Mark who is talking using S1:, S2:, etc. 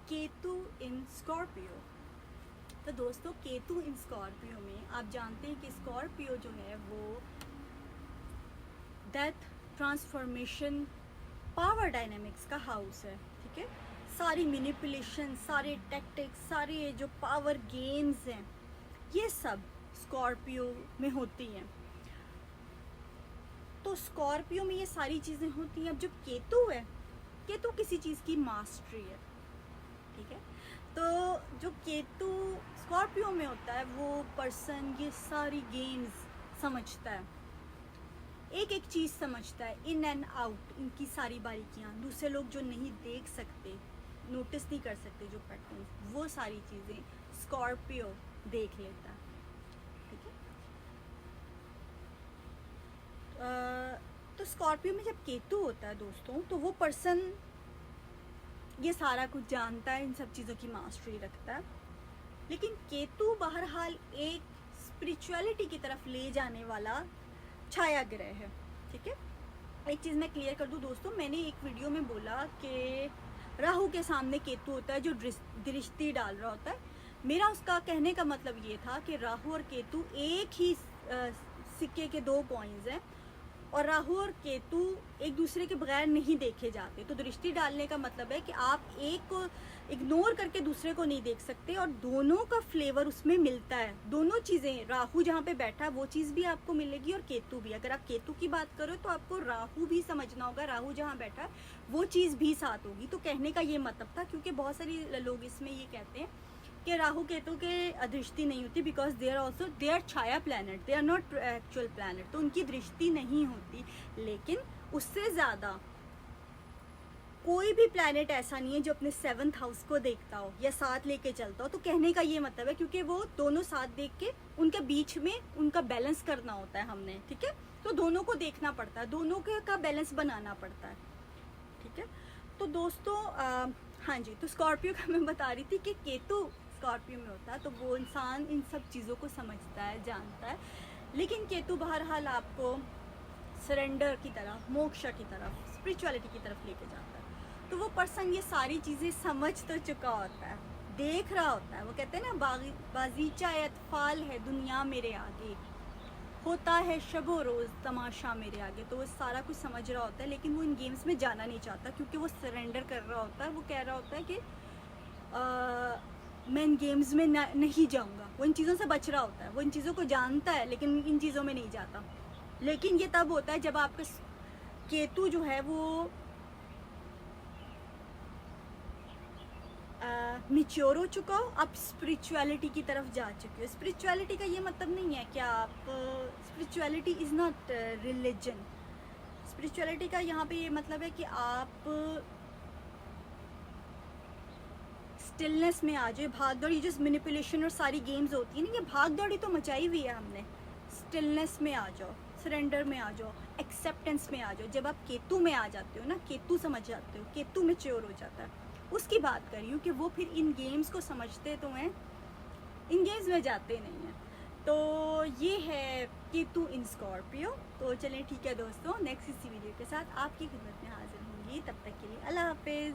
S1: केतु इन Scorpio. तो दोस्तों केतु इन Scorpio में आप जानते हैं कि स्कॉर्पियो जो है वो डेथ, ट्रांसफॉर्मेशन, पावर डायनामिक्स का हाउस है। ठीक है, सारी मैनिपुलेशन, सारे टैक्टिक्स, सारे जो पावर गेम्स हैं ये सब स्कॉर्पियो में होती हैं। तो स्कॉर्पियो में ये सारी चीज़ें होती हैं। अब जो केतु है, केतु किसी चीज़ की मास्टरी है। ठीक है, तो जो केतु स्कॉर्पियो में होता है वो पर्सन ये सारी गेम्स समझता है, एक एक चीज़ समझता है, इन एंड आउट, इनकी सारी बारीकियाँ, दूसरे लोग जो नहीं देख सकते, नोटिस नहीं कर सकते जो पैटर्न, वो सारी चीज़ें स्कॉर्पियो देख लेता है। ठीक है, तो स्कॉर्पियो में जब केतु होता है दोस्तों, तो वो पर्सन ये सारा कुछ जानता है, इन सब चीज़ों की मास्टरी रखता है। लेकिन केतु बहरहाल एक स्पिरिचुअलिटी की तरफ ले जाने वाला छाया ग्रह है। ठीक है, एक चीज़ मैं क्लियर कर दूं दोस्तों, मैंने एक वीडियो में बोला कि राहु के सामने केतु होता है जो दृष्टि डाल रहा होता है। मेरा उसका कहने का मतलब ये था कि राहु और केतु एक ही सिक्के के दो पॉइंट्स हैं और राहु और केतु एक दूसरे के बगैर नहीं देखे जाते। तो दृष्टि डालने का मतलब है कि आप एक को इग्नोर करके दूसरे को नहीं देख सकते और दोनों का फ्लेवर उसमें मिलता है। दोनों चीज़ें, राहु जहाँ पे बैठा है वो चीज़ भी आपको मिलेगी और केतु भी। अगर आप केतु की बात करो तो आपको राहु भी समझना होगा, राहु जहाँ बैठा है वो चीज़ भी साथ होगी। तो कहने का ये मतलब था, क्योंकि बहुत सारी लोग इसमें ये कहते हैं कि राहु केतु के दृष्टि नहीं होती because they are also, they are छाया planet, they are not actual planet, तो उनकी दृष्टि नहीं होती। लेकिन उससे ज़्यादा कोई भी प्लैनेट ऐसा नहीं है जो अपने 7th हाउस को देखता हो या साथ लेके चलता हो। तो कहने का ये मतलब है, क्योंकि वो दोनों साथ देख के उनके बीच में उनका बैलेंस करना होता है हमने। ठीक है, तो दोनों को देखना पड़ता है, दोनों का बैलेंस बनाना पड़ता है। ठीक है, तो दोस्तों हाँ जी, तो स्कॉर्पियो का मैं बता रही थी कि केतु स्कॉर्पियो में होता है तो वो इंसान इन सब चीज़ों को समझता है, जानता है। लेकिन केतु बहरहाल आपको सरेंडर की तरफ, मोक्ष की तरफ, स्पिरिचुअलिटी की तरफ लेके जाता है। तो वो पर्सन ये सारी चीज़ें समझ तो चुका होता है, देख रहा होता है। वो कहते हैं ना, बागीचा अतफाल है दुनिया मेरे आगे, होता है शबो रोज़ तमाशा मेरे आगे। तो वो सारा कुछ समझ रहा होता है, लेकिन वो इन गेम्स में जाना नहीं चाहता क्योंकि वो सरेंडर कर रहा होता है। वो कह रहा होता है कि मैं इन गेम्स में नहीं जाऊंगा। वो इन चीज़ों से बच रहा होता है, वो इन चीज़ों को जानता है लेकिन इन चीज़ों में नहीं जाता। लेकिन ये तब होता है जब आपका केतु जो है वो मिच्योर हो चुका हो, आप स्पिरिचुअलिटी की तरफ जा चुके हो। स्पिरिचुअलिटी का ये मतलब नहीं है कि आप, spirituality is not religion. Spirituality का यहाँ पे ये मतलब है कि आप स्टिलनेस में आ जाए। भाग दौड़, ये जो मैनिपुलेशन और सारी गेम्स होती है ना, ये भाग दौड़ी तो मचाई हुई है हमने। स्टिलनेस में आ जाओ, सरेंडर में आ जाओ, एक्सेप्टेंस में आ जाओ। जब आप केतु में आ जाते हो ना, केतु समझ जाते हो, केतु में मैच्योर हो जाता है, उसकी बात कर रही हूँ कि वो फिर इन गेम्स को समझते तो हैं, इन गेम्स में जाते नहीं हैं। तो ये है केतु इन स्कॉर्पियो। तो चलें ठीक है दोस्तों, नेक्स्ट इसी वीडियो के साथ आपकी खिदमत में हाजिर होंगी। तब तक के लिए अल्लाह हाफिज़।